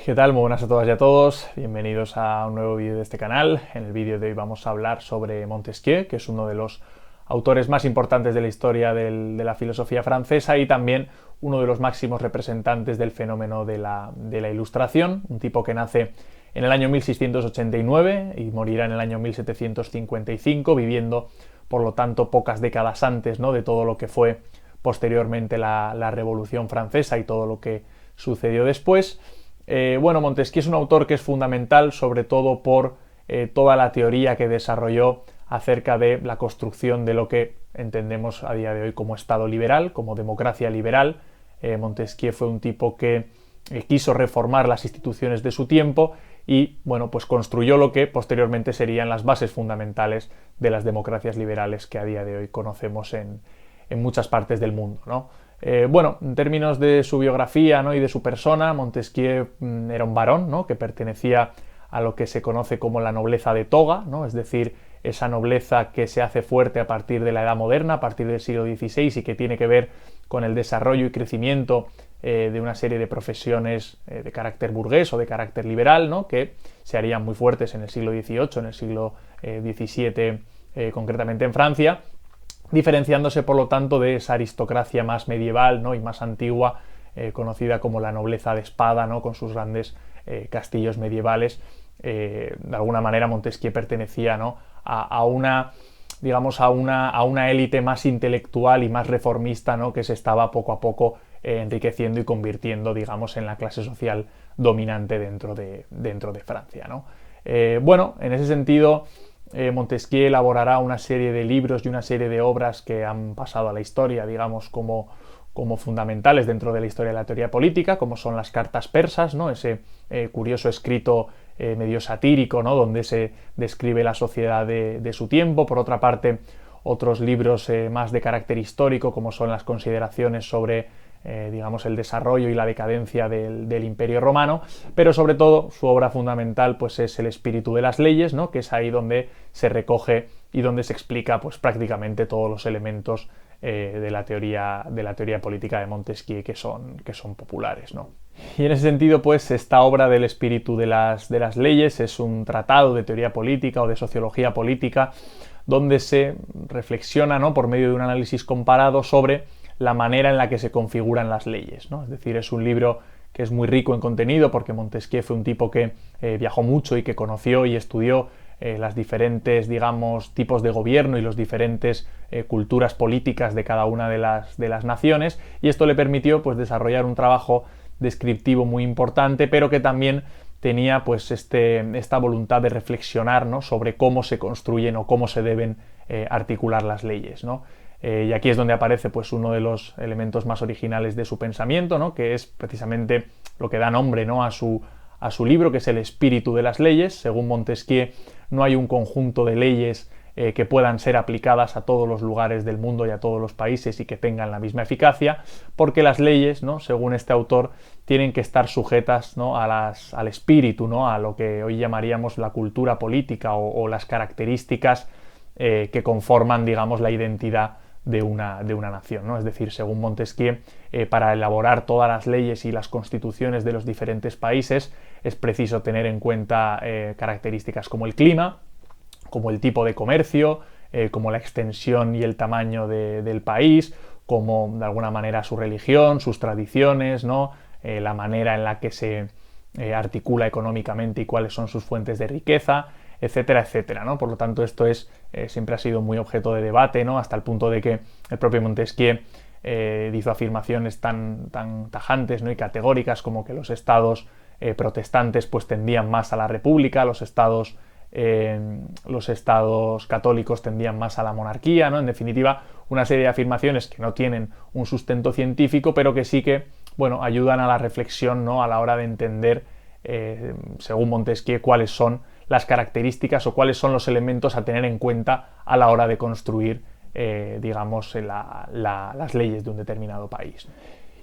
¿Qué tal? Muy buenas a todas y a todos. Bienvenidos a un nuevo vídeo de este canal. En el vídeo de hoy vamos a hablar sobre Montesquieu, que es uno de los autores más importantes de la historia de la filosofía francesa y también uno de los máximos representantes del fenómeno de la Ilustración, un tipo que nace en el año 1689 y morirá en el año 1755, viviendo, por lo tanto, pocas décadas antes, ¿no?, de todo lo que fue posteriormente la Revolución Francesa y todo lo que sucedió después. Montesquieu es un autor que es fundamental, sobre todo por toda la teoría que desarrolló acerca de la construcción de lo que entendemos a día de hoy como Estado liberal, como democracia liberal. Montesquieu fue un tipo que quiso reformar las instituciones de su tiempo y, pues construyó lo que posteriormente serían las bases fundamentales de las democracias liberales que a día de hoy conocemos en muchas partes del mundo, ¿no? En términos de su biografía, ¿no?, y de su persona, Montesquieu era un varón, ¿no?, que pertenecía a lo que se conoce como la nobleza de toga, ¿no?, es decir, esa nobleza que se hace fuerte a partir de la Edad Moderna, a partir del siglo XVI y que tiene que ver con el desarrollo y crecimiento de una serie de profesiones de carácter burgués o de carácter liberal, ¿no?, que se harían muy fuertes en el siglo XVIII, en el siglo XVII, concretamente en Francia, diferenciándose por lo tanto de esa aristocracia más medieval, ¿no?, y más antigua, conocida como la nobleza de espada, ¿no?, con sus grandes castillos medievales. De alguna manera Montesquieu pertenecía, ¿no?, a una élite más intelectual y más reformista, ¿no?, que se estaba poco a poco enriqueciendo y convirtiendo, digamos, en la clase social dominante dentro de Francia, ¿no? En ese sentido, Montesquieu elaborará una serie de libros y una serie de obras que han pasado a la historia, digamos, como fundamentales dentro de la historia de la teoría política, como son las cartas persas, ¿no?, ese curioso escrito medio satírico, ¿no?, donde se describe la sociedad de su tiempo. Por otra parte, otros libros más de carácter histórico, como son las consideraciones sobre el desarrollo y la decadencia del Imperio Romano, pero sobre todo su obra fundamental pues es El espíritu de las leyes, ¿no?, que es ahí donde se recoge y donde se explica pues prácticamente todos los elementos de la teoría política de Montesquieu que son populares, ¿no? Y en ese sentido, pues esta obra del espíritu de las leyes es un tratado de teoría política o de sociología política donde se reflexiona, ¿no?, por medio de un análisis comparado sobre la manera en la que se configuran las leyes, ¿no? Es decir, es un libro que es muy rico en contenido porque Montesquieu fue un tipo que viajó mucho y que conoció y estudió las diferentes, tipos de gobierno y las diferentes culturas políticas de cada una de las naciones, y esto le permitió pues desarrollar un trabajo descriptivo muy importante, pero que también tenía pues esta voluntad de reflexionar, ¿no?, sobre cómo se construyen o cómo se deben articular las leyes, ¿no? Y aquí es donde aparece pues uno de los elementos más originales de su pensamiento, ¿no?, que es precisamente lo que da nombre, ¿no?, a su libro, que es el espíritu de las leyes. Según Montesquieu, no hay un conjunto de leyes que puedan ser aplicadas a todos los lugares del mundo y a todos los países y que tengan la misma eficacia, porque las leyes, ¿no?, según este autor, tienen que estar sujetas, ¿no?, al espíritu, ¿no?, a lo que hoy llamaríamos la cultura política o las características que conforman, la identidad de una nación, ¿no? Es decir, según Montesquieu, para elaborar todas las leyes y las constituciones de los diferentes países es preciso tener en cuenta características como el clima, como el tipo de comercio, como la extensión y el tamaño del país, como de alguna manera su religión, sus tradiciones, ¿no?, la manera en la que se articula económicamente y cuáles son sus fuentes de riqueza, etcétera, etcétera, ¿no? Por lo tanto, esto siempre ha sido muy objeto de debate, ¿no?, hasta el punto de que el propio Montesquieu hizo afirmaciones tan tajantes, ¿no?, y categóricas como que los estados protestantes pues tendían más a la república, los estados católicos tendían más a la monarquía, ¿no? En definitiva, una serie de afirmaciones que no tienen un sustento científico, pero que sí que, ayudan a la reflexión, ¿no?, a la hora de entender, según Montesquieu, cuáles son las características o cuáles son los elementos a tener en cuenta a la hora de construir, las leyes de un determinado país.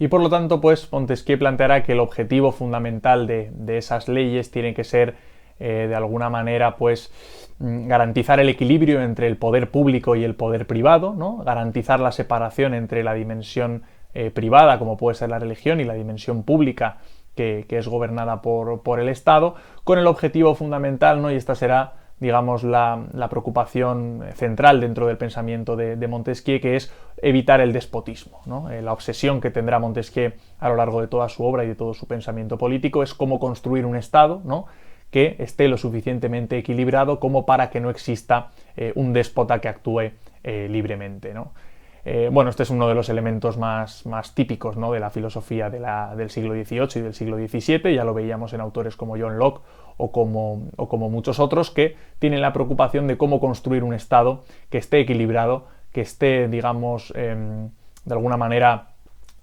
Y por lo tanto, pues Montesquieu planteará que el objetivo fundamental de esas leyes tiene que ser, de alguna manera, pues garantizar el equilibrio entre el poder público y el poder privado, ¿no?, garantizar la separación entre la dimensión privada, como puede ser la religión, y la dimensión pública, que es gobernada por el Estado, con el objetivo fundamental, ¿no? Y esta será, digamos, la preocupación central dentro del pensamiento de Montesquieu, que es evitar el despotismo, ¿no? La obsesión que tendrá Montesquieu a lo largo de toda su obra y de todo su pensamiento político es cómo construir un Estado, ¿no?, que esté lo suficientemente equilibrado como para que no exista un déspota que actúe libremente, ¿no? Bueno, este es uno de los elementos más típicos, ¿no?, de la filosofía del siglo XVIII y del siglo XVII. Ya lo veíamos en autores como John Locke o como muchos otros, que tienen la preocupación de cómo construir un Estado que esté equilibrado, que esté, digamos, de alguna manera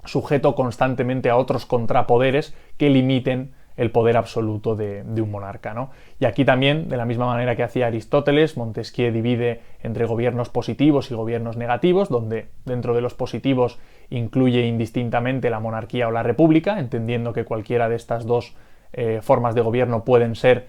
sujeto constantemente a otros contrapoderes que limiten el poder absoluto de un monarca, ¿no? Y aquí también, de la misma manera que hacía Aristóteles, Montesquieu divide entre gobiernos positivos y gobiernos negativos, donde dentro de los positivos incluye indistintamente la monarquía o la república, entendiendo que cualquiera de estas dos formas de gobierno pueden ser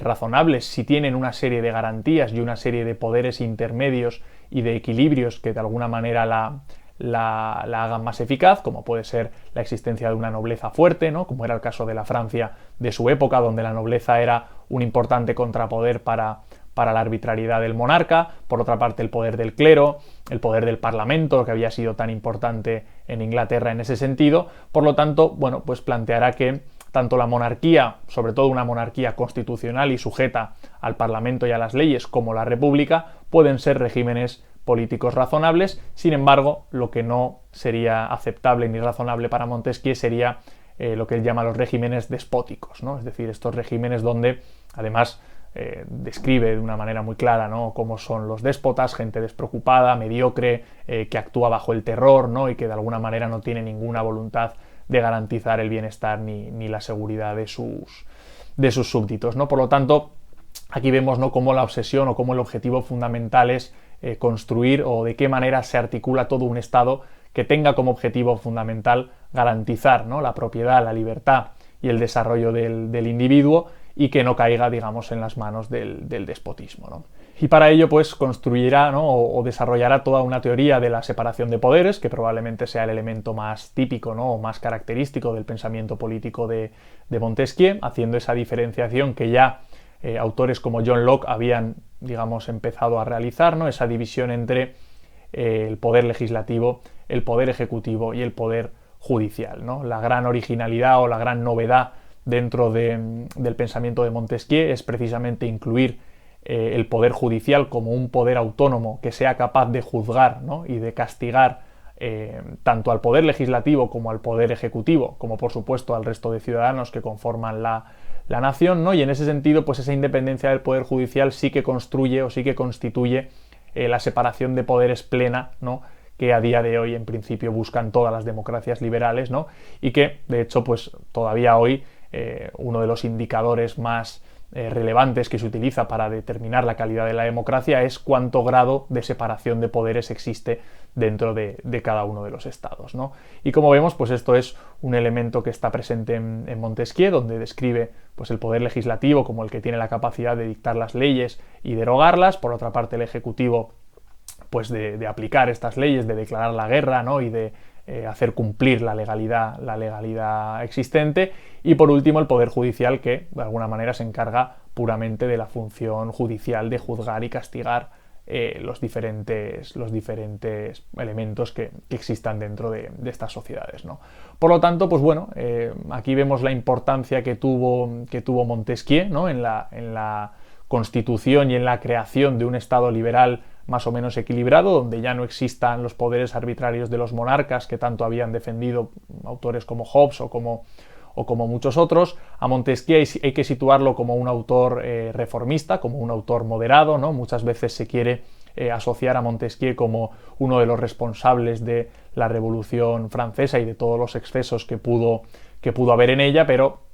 razonables si tienen una serie de garantías y una serie de poderes intermedios y de equilibrios que de alguna manera la hagan más eficaz, como puede ser la existencia de una nobleza fuerte, ¿no?, como era el caso de la Francia de su época, donde la nobleza era un importante contrapoder para la arbitrariedad del monarca. Por otra parte, el poder del clero, el poder del parlamento, que había sido tan importante en Inglaterra en ese sentido. Por lo tanto, bueno, pues planteará que tanto la monarquía, sobre todo una monarquía constitucional y sujeta al parlamento y a las leyes, como la república, pueden ser regímenes políticos razonables. Sin embargo, lo que no sería aceptable ni razonable para Montesquieu sería lo que él llama los regímenes despóticos, ¿no? Es decir, estos regímenes donde, además, describe de una manera muy clara, ¿no?, cómo son los déspotas, gente despreocupada, mediocre, que actúa bajo el terror, ¿no?, y que de alguna manera no tiene ninguna voluntad de garantizar el bienestar ni la seguridad de sus súbditos, ¿no? Por lo tanto, aquí vemos, ¿no?, cómo la obsesión o cómo el objetivo fundamental es construir, o de qué manera se articula todo un Estado que tenga como objetivo fundamental garantizar, ¿no?, la propiedad, la libertad y el desarrollo del individuo, y que no caiga, digamos, en las manos del despotismo, ¿no? Y para ello, pues, construirá, ¿no?, o desarrollará toda una teoría de la separación de poderes, que probablemente sea el elemento más típico, ¿no?, o más característico del pensamiento político de Montesquieu, haciendo esa diferenciación que ya autores como John Locke habían, digamos, empezado a realizar, ¿no?, esa división entre el poder legislativo, el poder ejecutivo y el poder judicial, ¿no? La gran originalidad o la gran novedad dentro del pensamiento de Montesquieu es precisamente incluir el poder judicial como un poder autónomo que sea capaz de juzgar, ¿no?, y de castigar tanto al poder legislativo como al poder ejecutivo, como por supuesto al resto de ciudadanos que conforman la nación, ¿no? Y en ese sentido, pues esa independencia del poder judicial sí que construye o sí que constituye la separación de poderes plena, ¿no?, que a día de hoy en principio buscan todas las democracias liberales, ¿no?, y que de hecho pues todavía hoy uno de los indicadores más relevantes que se utiliza para determinar la calidad de la democracia es cuánto grado de separación de poderes existe dentro de cada uno de los estados, ¿no? Y como vemos, pues esto es un elemento que está presente en Montesquieu, donde describe pues el poder legislativo como el que tiene la capacidad de dictar las leyes y derogarlas. Por otra parte, el ejecutivo, pues de aplicar estas leyes, de declarar la guerra, ¿no?, y de hacer cumplir la legalidad existente. Y por último, el poder judicial, que de alguna manera se encarga puramente de la función judicial de juzgar y castigar los diferentes elementos que existan dentro de estas sociedades, ¿no? Por lo tanto, pues bueno, aquí vemos la importancia que tuvo Montesquieu, ¿no?, en la constitución y en la creación de un Estado liberal más o menos equilibrado, donde ya no existan los poderes arbitrarios de los monarcas que tanto habían defendido autores como Hobbes o como muchos otros. A Montesquieu hay que situarlo como un autor reformista, como un autor moderado, ¿no? Muchas veces se quiere asociar a Montesquieu como uno de los responsables de la Revolución Francesa y de todos los excesos que pudo haber en ella, pero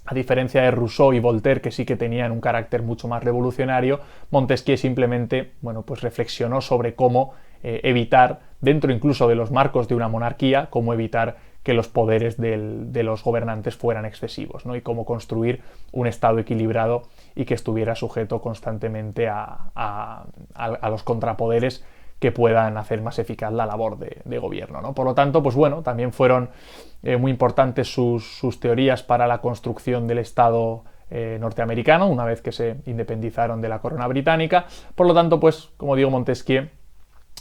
a diferencia de Rousseau y Voltaire, que sí que tenían un carácter mucho más revolucionario, Montesquieu simplemente, bueno, pues reflexionó sobre cómo evitar, dentro incluso de los marcos de una monarquía, cómo evitar que los poderes de los gobernantes fueran excesivos, ¿no?, y cómo construir un Estado equilibrado y que estuviera sujeto constantemente a los contrapoderes que puedan hacer más eficaz la labor de gobierno, ¿no? Por lo tanto, pues bueno, también fueron muy importantes sus teorías para la construcción del Estado norteamericano, una vez que se independizaron de la corona británica. Por lo tanto, pues, como digo, Montesquieu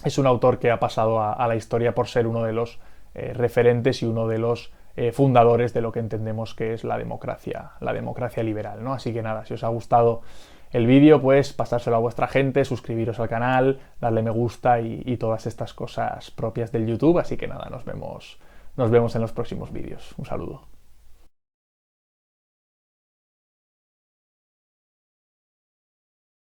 es un autor que ha pasado a la historia por ser uno de los referentes y uno de los fundadores de lo que entendemos que es la democracia liberal, ¿no? Así que nada, si os ha gustado el vídeo, pues pasárselo a vuestra gente, suscribiros al canal, darle me gusta y todas estas cosas propias del YouTube. Así que nada, nos vemos en los próximos vídeos. Un saludo.